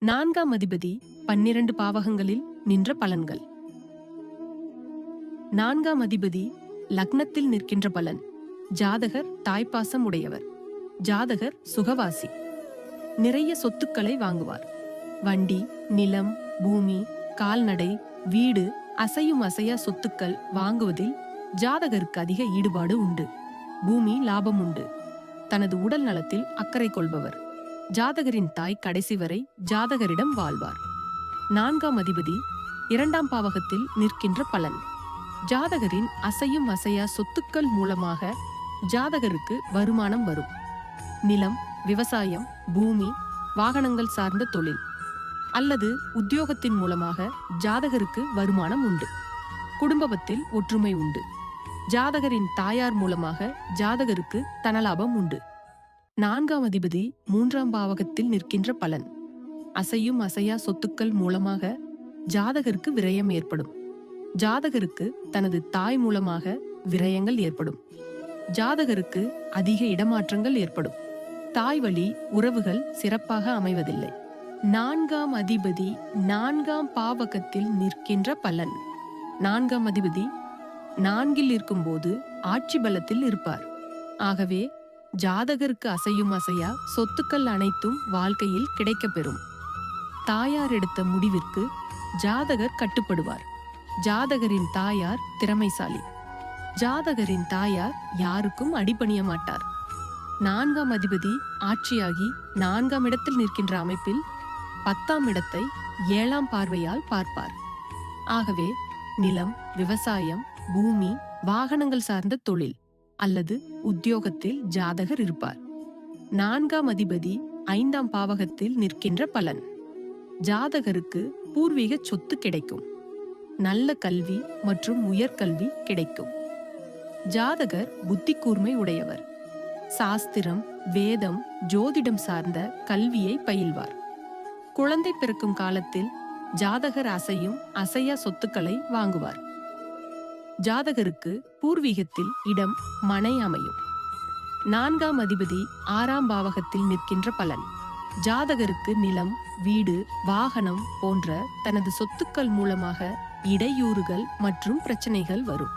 நான்காம் அதிபதி 12 பாவகங்களில் நின்ற பலன்கள். நான்காம் அதிபதி லக்னத்தில் நிற்கின்ற பலன். ஜாதகர் தாய்ப்பாசம் உடையவர். ஜாதகர் சுகவாசி. நிறைய சொத்துக்களை வாங்குவார். வண்டி, நிலம், பூமி, கால்நடை, வீடு, அசையும் அசையா சொத்துக்கள் வாங்குவதில் ஜாதகருக்கு அதிக ஈடுபாடு உண்டு. பூமி லாபம் உண்டு. தனது உடல் நலத்தில் அக்கறை கொள்பவர். ஜாதகரின் தாய் கடைசி வரை ஜாதகரிடம் வாழ்வார். நான்காம் அதிபதி 2ஆம் பாவகத்தில் நிற்கின்ற பலன். ஜாதகரின் அசையும் அசையா சொத்துக்கள் மூலமாக ஜாதகருக்கு வருமானம் வரும். நிலம், விவசாயம், பூமி, வாகனங்கள் சார்ந்த தொழில் அல்லது உத்தியோகத்தின் மூலமாக ஜாதகருக்கு வருமானம் உண்டு. குடும்பத்தில் ஒற்றுமை உண்டு. ஜாதகரின் தாயார் மூலமாக ஜாதகருக்கு தனலாபம் உண்டு. 4ஆம் அதிபதி 3ஆம் பாவகத்தில் நிற்கின்ற பலன். அசையும் அசையா சொத்துக்கள் மூலமாக ஜாதகருக்கு விரயம் ஏற்படும். ஜாதகருக்கு தனது தாய் மூலமாக விரயங்கள் ஏற்படும். ஜாதகருக்கு அதிக இடமாற்றங்கள் ஏற்படும். தாய் வழி உறவுகள் சிறப்பாக அமைவதில்லை. 4ஆம் அதிபதி 4ஆம் பாவகத்தில் நிற்கின்ற பலன். 4ஆம் அதிபதி 4இல் இருக்கும்போது ஆட்சி பலத்தில் இருப்பார். ஆகவே ஜாதகருக்கு அசையும் அசையா சொத்துக்கள் அனைத்தும் வாழ்க்கையில் கிடைக்கப்பெறும். தாயார் எடுத்த முடிவிற்கு ஜாதகர் கட்டுப்படுவார். ஜாதகரின் தாயார் திறமைசாலி. ஜாதகரின் தாயார் யாருக்கும் அடிபணிய மாட்டார். 4ஆம் அதிபதி ஆட்சியாகி 4ஆம் இடத்தில் நிற்கின்ற அமைப்பில் 10ஆம் இடத்தை 7ஆம் பார்வையால் பார்ப்பார். ஆகவே நிலம், விவசாயம், பூமி, வாகனங்கள் சார்ந்த தொழில் அல்லது உத்தியோகத்தில் ஜாதகர் இருப்பார். 4ஆம் அதிபதி 5ஆம் பாவகத்தில் நிற்கின்ற பலன். ஜாதகருக்கு பூர்வீக சொத்து கிடைக்கும். நல்ல கல்வி மற்றும் உயர்கல்வி கிடைக்கும். ஜாதகர் புத்தி கூர்மை உடையவர். சாஸ்திரம், வேதம், ஜோதிடம் சார்ந்த கல்வியை பயில்வார். குழந்தை பிறக்கும் காலத்தில் ஜாதகர் அசையும் அசையா சொத்துக்களை வாங்குவார். ஜாதகருக்கு பூர்வீகத்தில் இடம், மனை அமையும். 4ஆம் அதிபதி 6ஆம் பாவகத்தில் நிற்கின்ற பலன். ஜாதகருக்கு நிலம், வீடு, வாகனம் போன்ற தனது சொத்துக்கள் மூலமாக இடையூறுகள் மற்றும் பிரச்சனைகள் வரும்.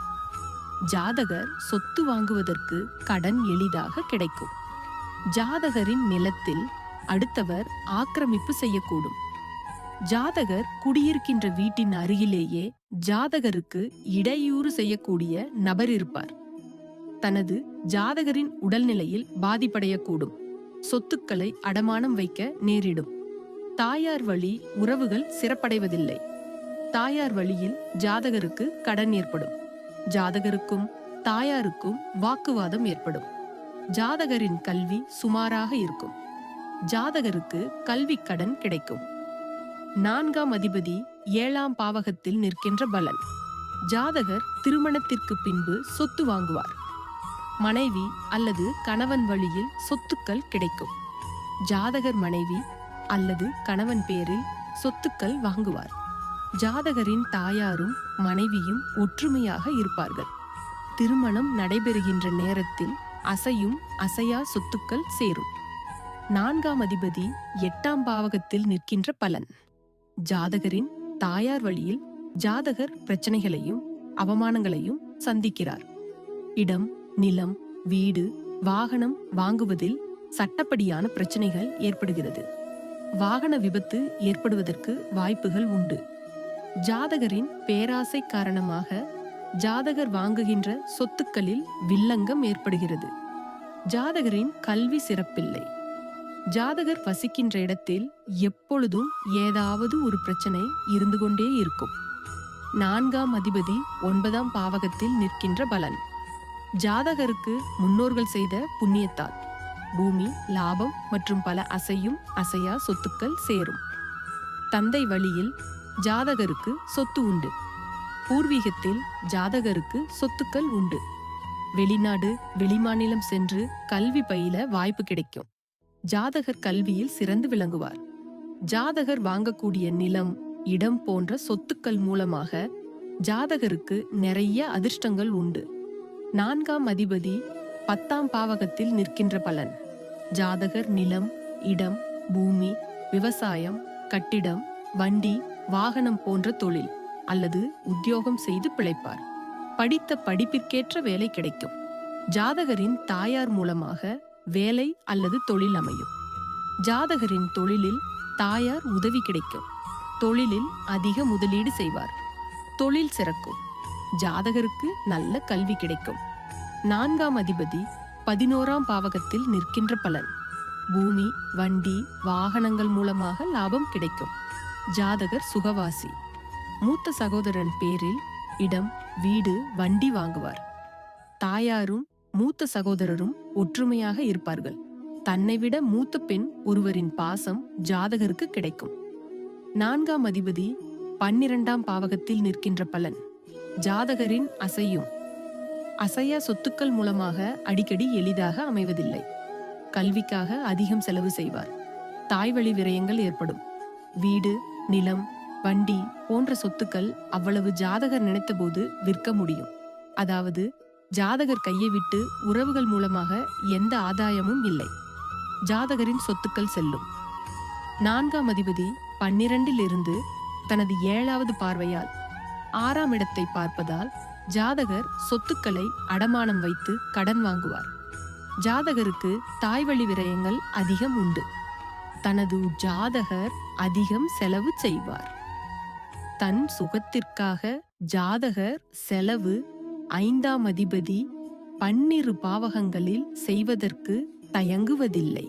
ஜாதகர் சொத்து வாங்குவதற்கு கடன் எளிதாக கிடைக்கும். ஜாதகரின் நிலத்தில் அடுத்தவர் ஆக்கிரமிப்பு செய்யக்கூடும். ஜாதகர் குடியிருக்கின்ற வீட்டின் அருகிலேயே ஜாதகருக்கு இடையூறு செய்யக்கூடிய நபர் இருப்பார். தனது ஜாதகரின் உடல்நிலையில் பாதிப்படையக்கூடும். சொத்துக்களை அடமானம் வைக்க நேரிடும். தாயார் வழி உறவுகள் சிறப்படைவதில்லை. தாயார் வழியில் ஜாதகருக்கு கடன் ஏற்படும். ஜாதகருக்கும் தாயாருக்கும் வாக்குவாதம் ஏற்படும். ஜாதகரின் கல்வி சுமாராக இருக்கும். ஜாதகருக்கு கல்வி கடன் கிடைக்கும். 4ஆம் அதிபதி 7ஆம் பாவகத்தில் நிற்கின்ற பலன். ஜாதகர் திருமணத்திற்கு பின்பு சொத்து வாங்குவார். மனைவி அல்லது கணவன் வழியில் சொத்துக்கள் கிடைக்கும். ஜாதகர் மனைவி அல்லது கணவன் பேரில் சொத்துக்கள் வாங்குவார். ஜாதகரின் தாயாரும் மனைவியும் ஒற்றுமையாக இருப்பார்கள். திருமணம் நடைபெறுகின்ற நேரத்தில் அசையும் அசையா சொத்துக்கள் சேரும். 4ஆம் அதிபதி 8ஆம் பாவகத்தில் நிற்கின்ற பலன். ஜாதகரின் தாயார் வழியில் ஜாதகர் பிரச்சனைகளையும் அவமானங்களையும் சந்திக்கிறார். இடம், நிலம், வீடு, வாகனம் வாங்குவதில் சட்டப்படியான பிரச்சனைகள் ஏற்படுகிறது. வாகன விபத்து ஏற்படுவதற்கு வாய்ப்புகள் உண்டு. ஜாதகரின் பேராசை காரணமாக ஜாதகர் வாங்குகின்ற சொத்துக்களில் வில்லங்கம் ஏற்படுகிறது. ஜாதகரின் கல்வி சிறப்பில்லை. ஜாதகர் வசிக்கின்ற இடத்தில் எப்பொழுதும் ஏதாவது ஒரு பிரச்சனை இருந்து கொண்டே இருக்கும். 4ஆம் அதிபதி 9ஆம் பாவகத்தில் நிற்கின்ற பலன். ஜாதகருக்கு முன்னோர்கள் செய்த புண்ணியத்தால் பூமி, லாபம் மற்றும் பல அசையும் அசையா சொத்துக்கள் சேரும். தந்தை வழியில் ஜாதகருக்கு சொத்து உண்டு. பூர்வீகத்தில் ஜாதகருக்கு சொத்துக்கள் உண்டு. வெளிநாடு, வெளிமாநிலம் சென்று கல்வி பயில வாய்ப்பு கிடைக்கும். ஜாதகர் கல்வியில் சிறந்து விளங்குவார். ஜாதகர் வாங்கக்கூடிய நிலம், இடம் போன்ற சொத்துக்கள் மூலமாக ஜாதகருக்கு நிறைய அதிர்ஷ்டங்கள் உண்டு. 4ஆம் அதிபதி 10ஆம் பாவகத்தில் நிற்கின்ற பலன். ஜாதகர் நிலம், இடம், பூமி, விவசாயம், கட்டிடம், வண்டி, வாகனம் போன்ற தொழில் அல்லது உத்தியோகம் செய்து பிழைப்பார். படித்த படிப்பிற்கேற்ற வேலை கிடைக்கும். ஜாதகரின் தாயார் மூலமாக வேலை அல்லது தொழில் அமையும். ஜாதகரின் தொழிலில் தாயார் உதவி கிடைக்கும். தொழிலில் அதிக முதலீடு செய்வார். தொழில் சிறக்கும். ஜாதகருக்கு நல்ல கல்வி கிடைக்கும். 4ஆம் அதிபதி 11ஆம் பாவகத்தில் நிற்கின்ற பலன். பூமி, வண்டி, வாகனங்கள் மூலமாக லாபம் கிடைக்கும். ஜாதகர் சுகவாசி. மூத்த சகோதரன் பேரில் இடம், வீடு, வண்டி வாங்குவார். தாயாரும் மூத்த சகோதரரும் ஒற்றுமையாக இருப்பார்கள். தன்னை விட மூத்த பெண் ஒருவரின் பாசம் ஜாதகருக்கு கிடைக்கும். 4ஆம் அதிபதி 12ஆம் பாவகத்தில் நிற்கின்ற பலன். ஜாதகரின் அசையா சொத்துக்கள் மூலமாக அடிக்கடி எளிதாக அமைவதில்லை. கல்விக்காக அதிகம் செலவு செய்வார். தாய்வழி விரயங்கள் ஏற்படும். வீடு, நிலம், வண்டி போன்ற சொத்துக்கள் அவ்வளவு ஜாதகர் நினைத்தபோது விற்க முடியும். அதாவது ஜாதகர் கையை விட்டு உறவுகள் மூலமாக எந்த ஆதாயமும் இல்லை. ஜாதகரின் சொத்துக்கள் செல்லும். 4ஆம் அதிபதி 12இல் இருந்து தனது 7வது பார்வையால் 6ஆம் இடத்தை பார்ப்பதால் ஜாதகர் சொத்துக்களை அடமானம் வைத்து கடன் வாங்குவார். ஜாதகருக்கு தாய்வழி விரயங்கள் அதிகம் உண்டு. தனது ஜாதகர் அதிகம் செலவு செய்வார். தன் சுகத்திற்காக ஜாதகர் செலவு 5ஆம் அதிபதி 12 பாவகங்களில் செய்வதற்கு தயங்குவதில்லை.